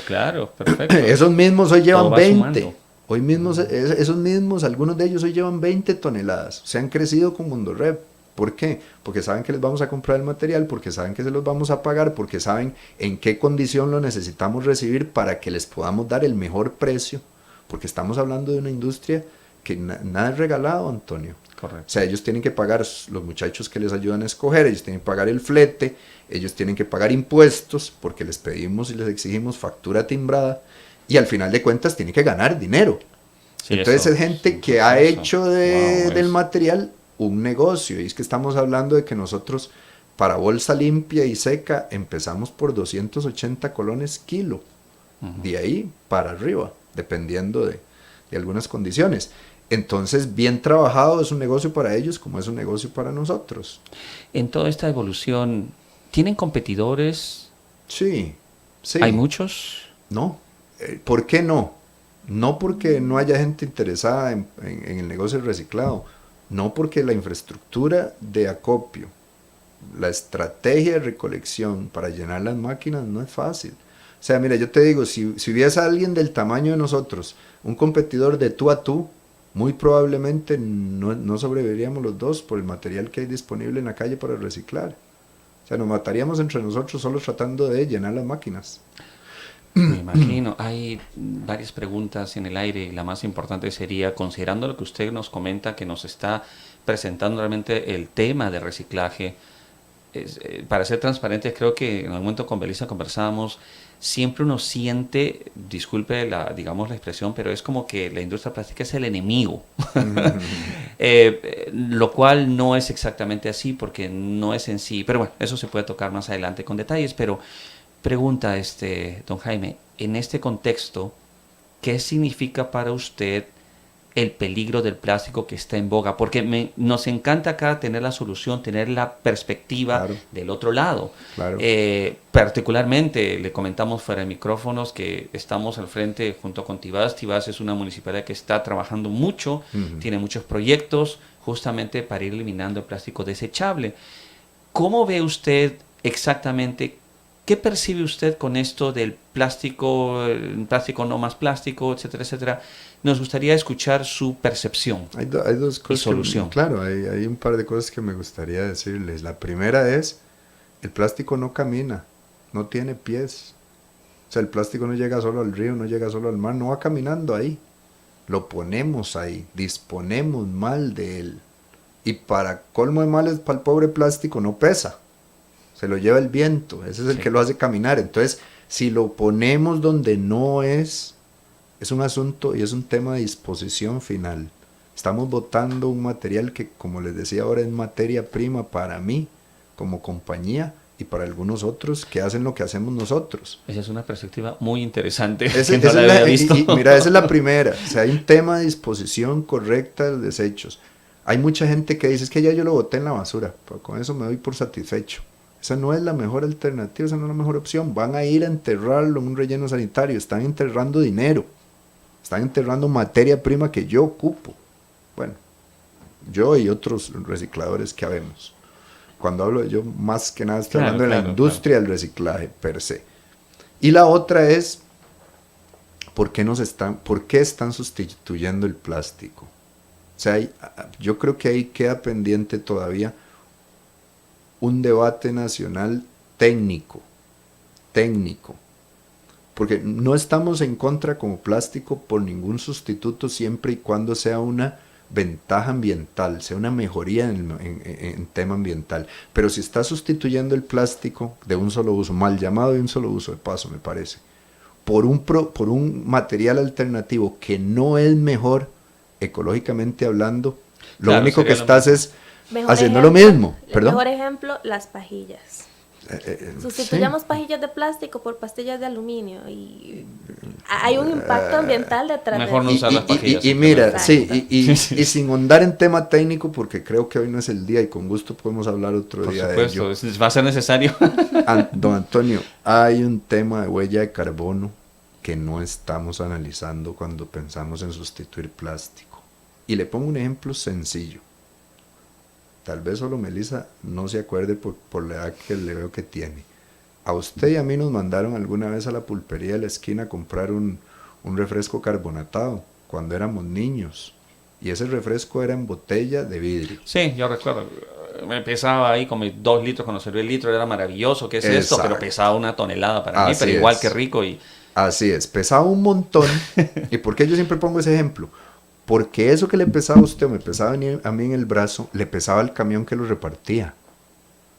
claro, perfecto. Esos mismos hoy llevan 20. Hoy mismos, esos mismos, algunos de ellos hoy llevan 20 toneladas. Se han crecido con Mundo Rep. ¿Por qué? Porque saben que les vamos a comprar el material, porque saben que se los vamos a pagar, porque saben en qué condición lo necesitamos recibir para que les podamos dar el mejor precio, porque estamos hablando de una industria que nada es regalado, Antonio. Correcto. O sea, ellos tienen que pagar, los muchachos que les ayudan a escoger, ellos tienen que pagar el flete, ellos tienen que pagar impuestos, porque les pedimos y les exigimos factura timbrada, y al final de cuentas tienen que ganar dinero. Sí, entonces es gente que ha hecho del material un negocio, y es que estamos hablando de que nosotros para bolsa limpia y seca empezamos por 280 colones kilo, de ahí para arriba, dependiendo de algunas condiciones. Entonces, bien trabajado es un negocio para ellos como es un negocio para nosotros. En toda esta evolución, ¿tienen competidores? Sí. ¿Hay muchos? No. ¿Por qué no? No porque no haya gente interesada en el negocio del reciclado, no porque la infraestructura de acopio, la estrategia de recolección para llenar las máquinas no es fácil. O sea, mira, yo te digo, si hubiese alguien del tamaño de nosotros, un competidor de tú a tú, muy probablemente no sobreviviríamos los dos por el material que hay disponible en la calle para reciclar. O sea, nos mataríamos entre nosotros solo tratando de llenar las máquinas. Me imagino, hay varias preguntas en el aire y la más importante sería, considerando lo que usted nos comenta, que nos está presentando realmente el tema de reciclaje, para ser transparente, creo que en el momento con Belisa conversábamos, siempre uno siente, disculpe digamos la expresión, pero es como que la industria plástica es el enemigo, lo cual no es exactamente así porque no es en sí, pero bueno, eso se puede tocar más adelante con detalles, pero pregunta don Jaime, en este contexto, ¿qué significa para usted el peligro del plástico que está en boga? Porque nos encanta acá tener la solución, tener la perspectiva Claro. del otro lado. Claro. Particularmente, le comentamos fuera de micrófonos que estamos al frente junto con Tibás. Tibás es una municipalidad que está trabajando mucho, tiene muchos proyectos justamente para ir eliminando el plástico desechable. ¿Cómo ve usted exactamente? ¿Qué percibe usted con esto del plástico no más plástico, etcétera, etcétera? Nos gustaría escuchar su percepción Hay dos cosas. solución. Claro, hay un par de cosas que me gustaría decirles. La primera es, el plástico no camina, no tiene pies. O sea, el plástico no llega solo al río, no llega solo al mar, no va caminando ahí. Lo ponemos ahí, disponemos mal de él. Y para colmo de males, para el pobre plástico no pesa. Se lo lleva el viento, ese es el que lo hace caminar. Entonces, si lo ponemos donde no es un asunto y es un tema de disposición final. Estamos botando un material que, como les decía ahora, es materia prima para mí, como compañía, y para algunos otros que hacen lo que hacemos nosotros. Esa es una perspectiva muy interesante. Esa que no la había visto. Y mira, esa es la primera. O sea, hay un tema de disposición correcta de los desechos. Hay mucha gente que dice, es que ya yo lo boté en la basura, pero con eso me doy por satisfecho. Esa no es la mejor alternativa, esa no es la mejor opción. Van a ir a enterrarlo en un relleno sanitario, están enterrando dinero, están enterrando materia prima que yo ocupo. Bueno, yo y otros recicladores que habemos. Cuando hablo de yo, más que nada estoy hablando de la industria del reciclaje per se. Y la otra es, ¿por qué están sustituyendo el plástico? O sea, yo creo que ahí queda pendiente todavía un debate nacional técnico, porque no estamos en contra como plástico por ningún sustituto siempre y cuando sea una ventaja ambiental, sea una mejoría en tema ambiental. Pero si está sustituyendo el plástico de un solo uso, mal llamado de un solo uso de paso me parece, por un material alternativo que no es mejor ecológicamente hablando, lo único que estás es haciendo lo mismo. ¿Perdón? Mejor ejemplo, las pajillas. Sustituyamos pajillas de plástico por pastillas de aluminio y hay un impacto ambiental detrás. Mejor no usar las pajillas. Y mira, y sin ahondar en tema técnico, porque creo que hoy no es el día y con gusto podemos hablar otro día de ello. Por supuesto, va a ser necesario. Don Antonio, hay un tema de huella de carbono que no estamos analizando cuando pensamos en sustituir plástico. Y le pongo un ejemplo sencillo. Tal vez solo Melissa no se acuerde por la edad que le veo que tiene. A usted y a mí nos mandaron alguna vez a la pulpería de la esquina a comprar un refresco carbonatado cuando éramos niños. Y ese refresco era en botella de vidrio. Sí, yo recuerdo. Me pesaba ahí como 2 litros cuando serví el litro, era maravilloso. ¿Qué es esto? Pero pesaba 1 tonelada para mí, pero igual que rico. Así es, pesaba un montón. ¿Y por qué yo siempre pongo ese ejemplo? Porque eso que le pesaba a usted o me pesaba a mí en el brazo, le pesaba al camión que lo repartía.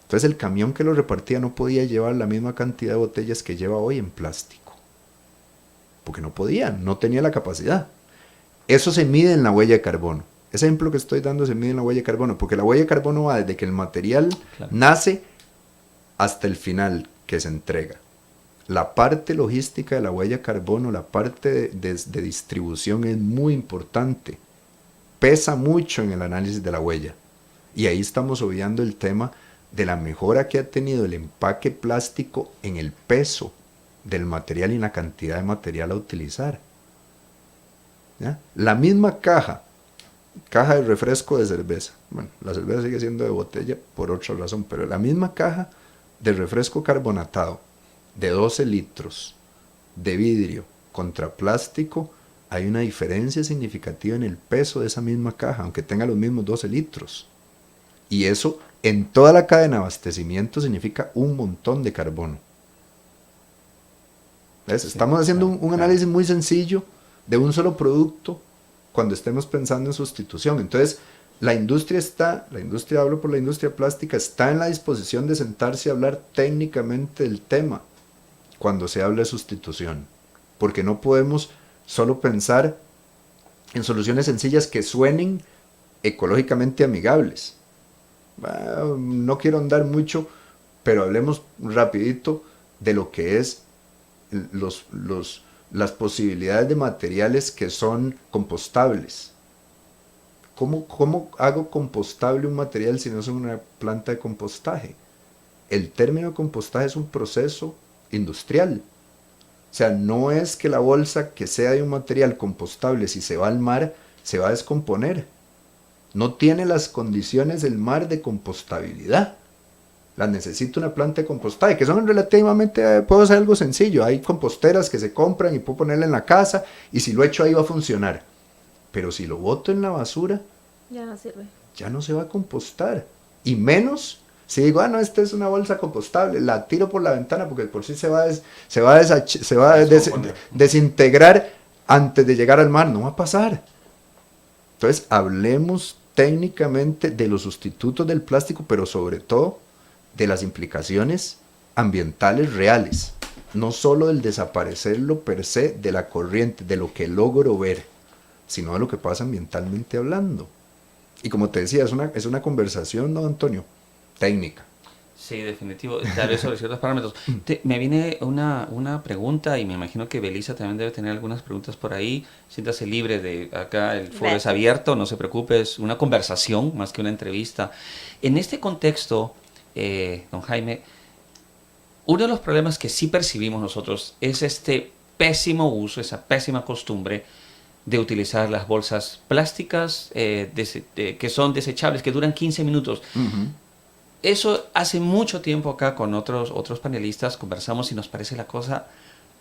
Entonces el camión que lo repartía no podía llevar la misma cantidad de botellas que lleva hoy en plástico. Porque no podía, no tenía la capacidad. Eso se mide en la huella de carbono. Ese ejemplo que estoy dando se mide en la huella de carbono, porque la huella de carbono va desde que el material nace hasta el final que se entrega. La parte logística de la huella de carbono, la parte de distribución es muy importante. Pesa mucho en el análisis de la huella. Y ahí estamos obviando el tema de la mejora que ha tenido el empaque plástico en el peso del material y en la cantidad de material a utilizar. ¿Ya? La misma caja de refresco de cerveza. Bueno, la cerveza sigue siendo de botella por otra razón, pero la misma caja de refresco carbonatado de 12 litros de vidrio contra plástico, hay una diferencia significativa en el peso de esa misma caja, aunque tenga los mismos 12 litros. Y eso en toda la cadena de abastecimiento significa un montón de carbono. ¿Ves? Sí, Estamos haciendo claro, un análisis muy sencillo de un solo producto cuando estemos pensando en sustitución. Entonces, la industria, hablo por la industria plástica, está en la disposición de sentarse a hablar técnicamente del tema cuando se habla de sustitución. Porque no podemos solo pensar en soluciones sencillas que suenen ecológicamente amigables. No quiero andar mucho, pero hablemos rapidito de lo que es las posibilidades de materiales que son compostables. ¿Cómo hago compostable un material si no es una planta de compostaje? El término compostaje es un proceso industrial. O sea, no es que la bolsa que sea de un material compostable, si se va al mar, se va a descomponer. No tiene las condiciones del mar de compostabilidad. Las necesita una planta de compostaje, que son relativamente, puedo hacer algo sencillo. Hay composteras que se compran y puedo ponerla en la casa y si lo echo ahí va a funcionar. Pero si lo boto en la basura, Ya no sirve. ya no se va a compostar. Y menos si digo, no, esta es una bolsa compostable, la tiro por la ventana porque por sí se va a desintegrar antes de llegar al mar. No va a pasar. Entonces, hablemos técnicamente de los sustitutos del plástico, pero sobre todo de las implicaciones ambientales reales. No solo del desaparecerlo per se de la corriente, de lo que logro ver, sino de lo que pasa ambientalmente hablando. Y como te decía, es una conversación, ¿no, Antonio? Técnica. Sí, definitivo, tal vez sobre ciertos parámetros. Me viene una pregunta y me imagino que Belisa también debe tener algunas preguntas por ahí. Siéntase libre de acá, el foro es abierto, no se preocupe, es una conversación más que una entrevista. En este contexto, don Jaime, uno de los problemas que sí percibimos nosotros es este pésimo uso, esa pésima costumbre de utilizar las bolsas plásticas que son desechables, que duran 15 minutos. Uh-huh. Eso hace mucho tiempo acá con otros panelistas conversamos y nos parece la cosa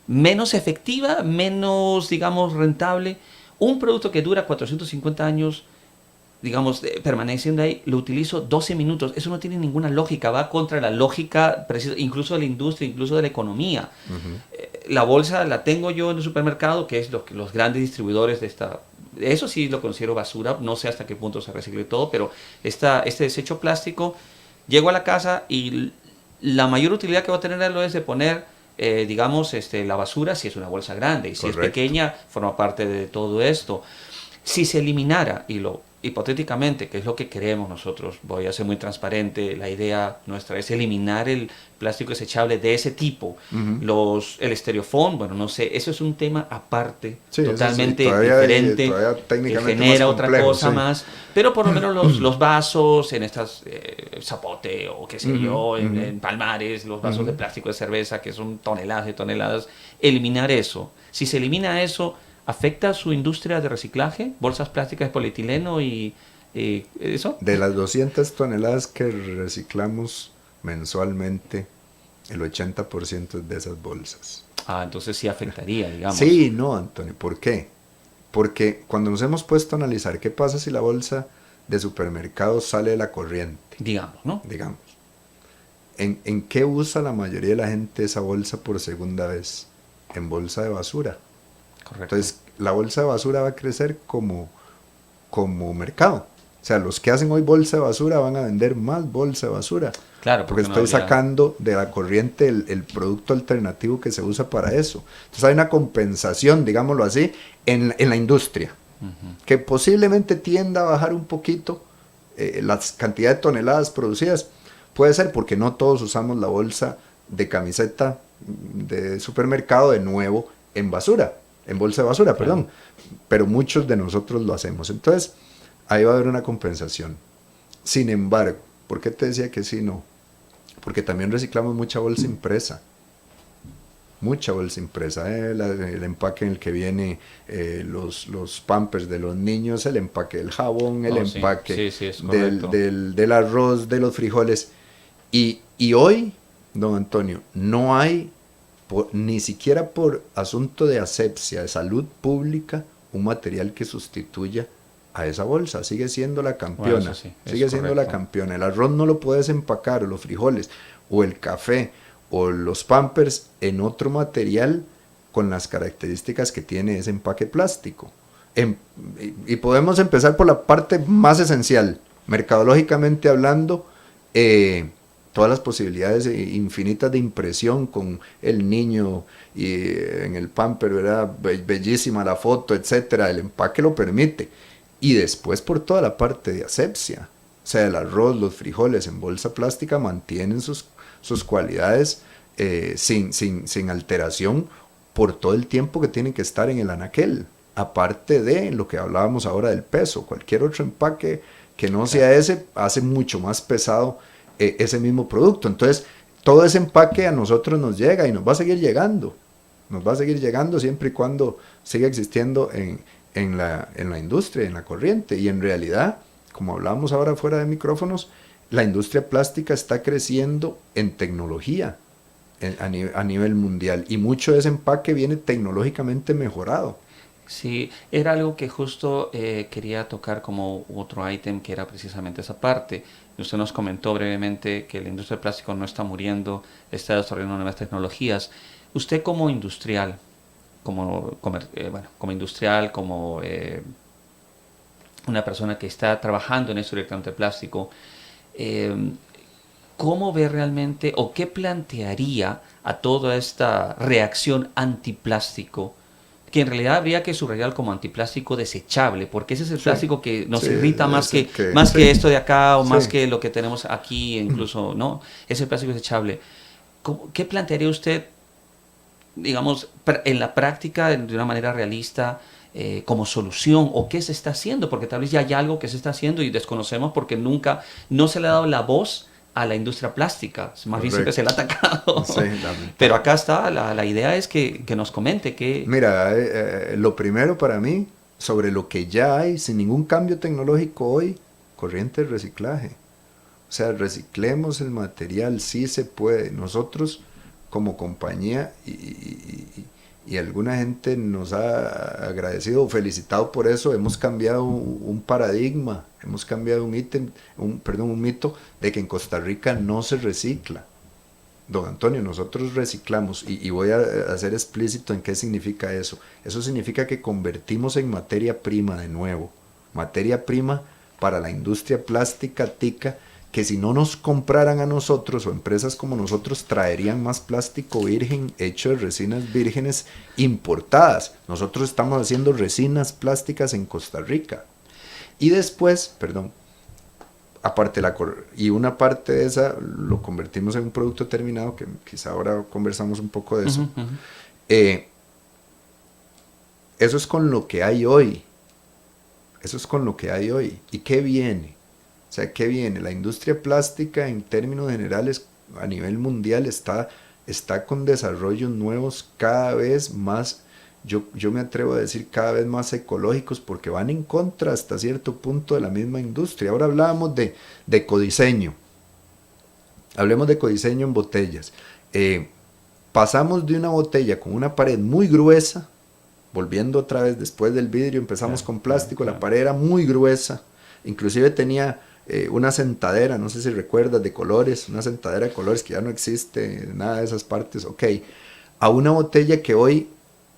menos efectiva, menos, digamos, rentable. Un producto que dura 450 años, digamos, permaneciendo ahí, lo utilizo 12 minutos. Eso no tiene ninguna lógica, va contra la lógica precisa, incluso de la industria, incluso de la economía. Uh-huh. La bolsa la tengo yo en el supermercado, que es lo que los grandes distribuidores de esta... Eso sí lo considero basura, no sé hasta qué punto se recicle todo, pero este desecho plástico... Llego a la casa y la mayor utilidad que va a tener es de poner, digamos, la basura si es una bolsa grande. Y si Correcto. Es pequeña, forma parte de todo esto. Si se eliminara, y hipotéticamente, que es lo que queremos nosotros, voy a ser muy transparente, la idea nuestra es eliminar el plástico desechable de ese tipo. Uh-huh. El estereofón, bueno, no sé, eso es un tema aparte, sí, totalmente diferente, que genera otra cosa más, pero por lo menos los vasos en estas Zapote o qué sé uh-huh. yo, en Palmares, los vasos uh-huh. de plástico de cerveza que son toneladas de toneladas, eliminar eso. Si se elimina eso, ¿afecta a su industria de reciclaje? ¿Bolsas plásticas de polietileno y eso? De las 200 toneladas que reciclamos mensualmente, el 80% es de esas bolsas. Entonces sí afectaría, digamos. Sí, no, Antonio, ¿por qué? Porque cuando nos hemos puesto a analizar qué pasa si la bolsa de supermercado sale de la corriente. Digamos, ¿no? Digamos. ¿En qué usa la mayoría de la gente esa bolsa por segunda vez? En bolsa de basura. Correcto. Entonces, la bolsa de basura va a crecer como mercado. O sea, los que hacen hoy bolsa de basura van a vender más bolsa de basura. Claro, porque estoy sacando de la corriente el producto alternativo que se usa para eso. Entonces, hay una compensación, digámoslo así, en la industria, uh-huh. que posiblemente tienda a bajar un poquito las cantidades de toneladas producidas. Puede ser porque no todos usamos la bolsa de camiseta de supermercado de nuevo en basura. En bolsa de basura, perdón, pero muchos de nosotros lo hacemos. Entonces, ahí va a haber una compensación. Sin embargo, ¿por qué te decía que sí, no? Porque también reciclamos mucha bolsa impresa. Mucha bolsa impresa. El empaque en el que viene los pampers de los niños, el empaque del jabón, el empaque del arroz, de los frijoles. Y hoy, don Antonio, no hay... ni siquiera por asunto de asepsia, de salud pública, un material que sustituya a esa bolsa, sigue siendo la campeona, Bueno, eso sí, es sigue siendo la correcto. campeona. El arroz no lo puedes empacar, o los frijoles, o el café, o los Pampers en otro material con las características que tiene ese empaque plástico. Y podemos empezar por la parte más esencial, mercadológicamente hablando, todas las posibilidades infinitas de impresión con el niño y en el pamper, ¿verdad? Bellísima la foto, etcétera, el empaque lo permite. Y después por toda la parte de asepsia, o sea, el arroz, los frijoles en bolsa plástica mantienen sus cualidades sin alteración por todo el tiempo que tienen que estar en el anaquel. Aparte de lo que hablábamos ahora del peso, cualquier otro empaque que no sea ese hace mucho más pesado ese mismo producto. Entonces, todo ese empaque a nosotros nos llega y nos va a seguir llegando. Nos va a seguir llegando siempre y cuando siga existiendo en la industria, en la corriente. Y en realidad, como hablábamos ahora fuera de micrófonos, la industria plástica está creciendo en tecnología a nivel mundial. Y mucho de ese empaque viene tecnológicamente mejorado. Sí, era algo que justo quería tocar como otro ítem, que era precisamente esa parte. Usted nos comentó brevemente que la industria del plástico no está muriendo, está desarrollando nuevas tecnologías. Usted como industrial, como industrial, como una persona que está trabajando en esto directamente de plástico, ¿cómo ve realmente o qué plantearía a toda esta reacción antiplástico? Que en realidad habría que subrayar como antiplástico desechable, porque ese es el plástico que nos irrita más que esto de acá, o más que lo que tenemos aquí, incluso, ¿no? Es el plástico desechable. ¿Qué plantearía usted, digamos, en la práctica, de una manera realista, como solución, o qué se está haciendo? Porque tal vez ya hay algo que se está haciendo y desconocemos porque nunca, no se le ha dado la voz a la industria plástica, más bien siempre se le ha atacado. Sí, pero acá está, la idea es que nos comente que... Mira, lo primero para mí, sobre lo que ya hay, sin ningún cambio tecnológico hoy, corriente de reciclaje. O sea, reciclemos el material, sí se puede. Nosotros, como compañía, y alguna gente nos ha agradecido o felicitado por eso, hemos cambiado un paradigma, hemos cambiado un mito de que en Costa Rica no se recicla. Don Antonio, nosotros reciclamos, y voy a ser explícito en qué significa eso. Eso significa que convertimos en materia prima de nuevo, materia prima para la industria plástica tica, que si no nos compraran a nosotros o empresas como nosotros traerían más plástico virgen hecho de resinas vírgenes importadas. Nosotros estamos haciendo resinas plásticas en Costa Rica. Y después, y una parte de esa lo convertimos en un producto terminado, que quizá ahora conversamos un poco de eso. Eso es con lo que hay hoy. Eso es con lo que hay hoy. ¿Y qué viene? O sea, ¿qué viene? La industria plástica en términos generales a nivel mundial está con desarrollos nuevos cada vez más, yo me atrevo a decir cada vez más ecológicos, porque van en contra hasta cierto punto de la misma industria. Ahora hablábamos de ecodiseño. Hablemos de ecodiseño en botellas. Pasamos de una botella con una pared muy gruesa, volviendo otra vez después del vidrio, empezamos con plástico, la pared era muy gruesa, inclusive tenía una sentadera, no sé si recuerdas, de colores, una sentadera de colores que ya no existe, nada de esas partes, a una botella que hoy,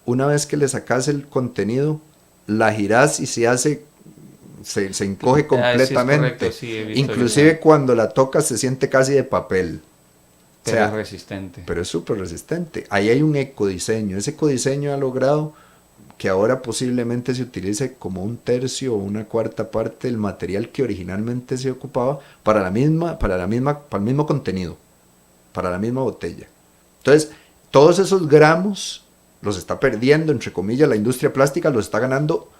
una vez que le sacas el contenido, la girás y se encoge completamente, sí, es correcto, inclusive cuando la tocas se siente casi de papel. Pero es resistente. Pero es súper resistente. Ahí hay un ecodiseño, ese ecodiseño ha logrado que ahora posiblemente se utilice como un tercio o una cuarta parte del material que originalmente se ocupaba para el mismo contenido, para la misma botella. Entonces, todos esos gramos los está perdiendo, entre comillas, la industria plástica, los está ganando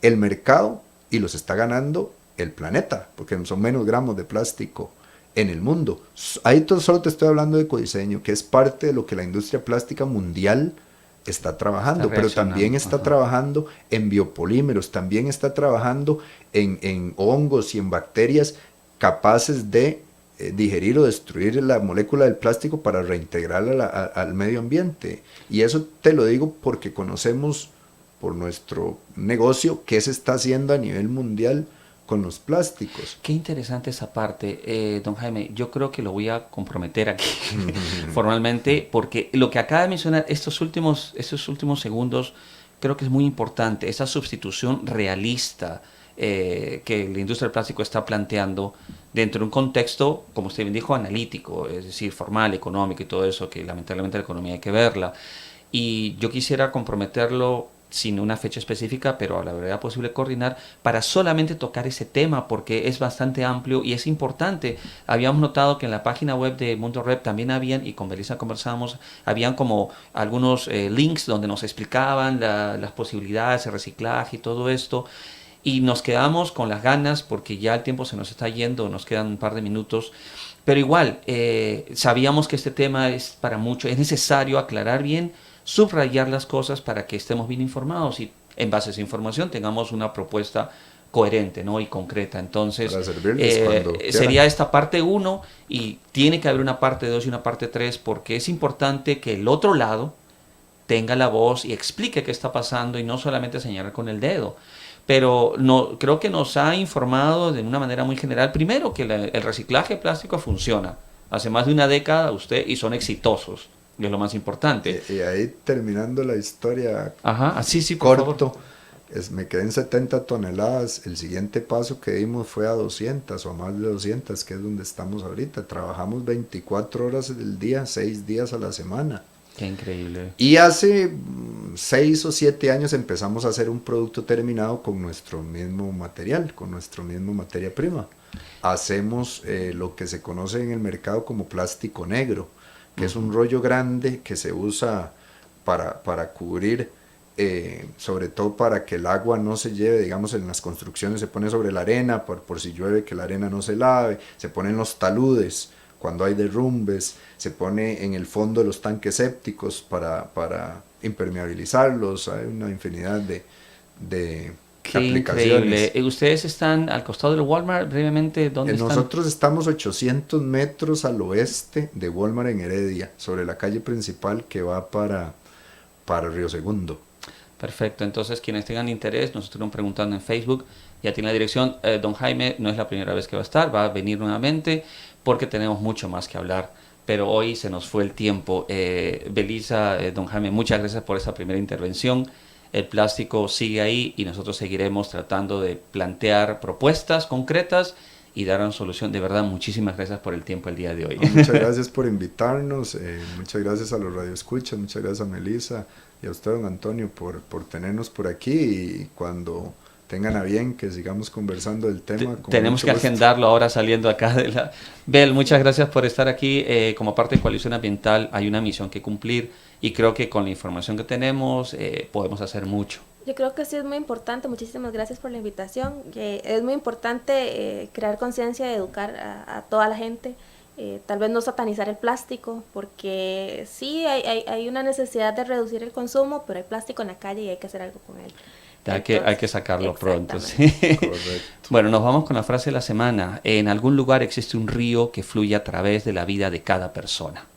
el mercado y los está ganando el planeta, porque son menos gramos de plástico en el mundo. Ahí solo te estoy hablando de ecodiseño, que es parte de lo que la industria plástica mundial está trabajando, pero también está trabajando en biopolímeros, también está trabajando en hongos y en bacterias capaces de digerir o destruir la molécula del plástico para reintegrarla al medio ambiente. Y eso te lo digo porque conocemos por nuestro negocio, qué se está haciendo a nivel mundial con los plásticos. Qué interesante esa parte, don Jaime. Yo creo que lo voy a comprometer aquí formalmente, porque lo que acaba de mencionar, estos últimos segundos, creo que es muy importante. Esa sustitución realista que la industria del plástico está planteando dentro de un contexto, como usted bien dijo, analítico, es decir, formal, económico y todo eso, que lamentablemente la economía hay que verla. Y yo quisiera comprometerlo sin una fecha específica, pero a la verdad posible coordinar para solamente tocar ese tema, porque es bastante amplio y es importante. Habíamos notado que en la página web de Mundo Rep también habían, y con Belisa conversamos, habían como algunos links donde nos explicaban las posibilidades de reciclaje y todo esto, y nos quedamos con las ganas porque ya el tiempo se nos está yendo, nos quedan un par de minutos. Pero igual, sabíamos que este tema es para mucho, es necesario aclarar bien, subrayar las cosas para que estemos bien informados y en base a esa información tengamos una propuesta coherente, ¿no? Y concreta. Entonces, Para servirles cuando quieran. sería esta parte 1 y tiene que haber una parte 2 y una parte 3 porque es importante que el otro lado tenga la voz y explique qué está pasando y no solamente señalar con el dedo. Pero no, creo que nos ha informado de una manera muy general, primero, que el reciclaje de plástico funciona. Hace más de una década y son exitosos, y es lo más importante. Y ahí terminando la historia, Ajá, así sí, por corto, favor. me quedé en 70 toneladas. El siguiente paso que dimos fue a 200 o a más de 200, que es donde estamos ahorita. Trabajamos 24 horas del día, 6 días a la semana. Qué increíble. Y hace 6 o 7 años empezamos a hacer un producto terminado con nuestro mismo material, con nuestra misma materia prima. Hacemos lo que se conoce en el mercado como plástico negro, que es un rollo grande que se usa para cubrir, sobre todo para que el agua no se lleve, digamos, en las construcciones se pone sobre la arena, por si llueve que la arena no se lave, se ponen los taludes cuando hay derrumbes, se pone en el fondo de los tanques sépticos para impermeabilizarlos. Hay una infinidad de Qué aplicaciones. increíble. ¿Ustedes están al costado del Walmart? Brevemente, ¿dónde están? Nosotros estamos 800 metros al oeste de Walmart en Heredia, sobre la calle principal que va para Río Segundo. Perfecto, entonces quienes tengan interés, nos estuvieron preguntando en Facebook, ya tiene la dirección. Don Jaime no es la primera vez que va a estar, va a venir nuevamente porque tenemos mucho más que hablar, pero hoy se nos fue el tiempo. Belisa, don Jaime, muchas gracias por esa primera intervención. El plástico sigue ahí y nosotros seguiremos tratando de plantear propuestas concretas y dar una solución. De verdad, muchísimas gracias por el tiempo el día de hoy. Muchas gracias por invitarnos, muchas gracias a los radioescuchas, muchas gracias a Melissa y a usted, don Antonio, por tenernos por aquí, y cuando tengan a bien que sigamos conversando del tema. Tenemos que agendarlo ahora saliendo acá de la... Bel, muchas gracias por estar aquí. Como parte de Coalición Ambiental hay una misión que cumplir y creo que con la información que tenemos podemos hacer mucho. Yo creo que sí es muy importante, muchísimas gracias por la invitación. Es muy importante crear conciencia y educar a toda la gente. Tal vez no satanizar el plástico, porque sí hay una necesidad de reducir el consumo, pero hay plástico en la calle y hay que hacer algo con él. Hay que sacarlo pronto. ¿Sí? Bueno, nos vamos con la frase de la semana. En algún lugar existe un río que fluye a través de la vida de cada persona.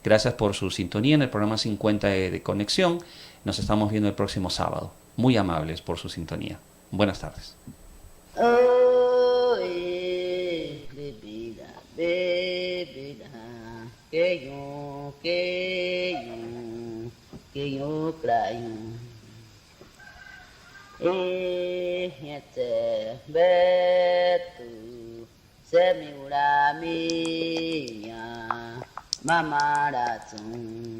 Gracias por su sintonía en el programa 50 de Conexión. Nos estamos viendo el próximo sábado. Muy amables por su sintonía. Buenas tardes. Oh, bebida, que yo crayo. Yete betu se mi ura mia mamara tung.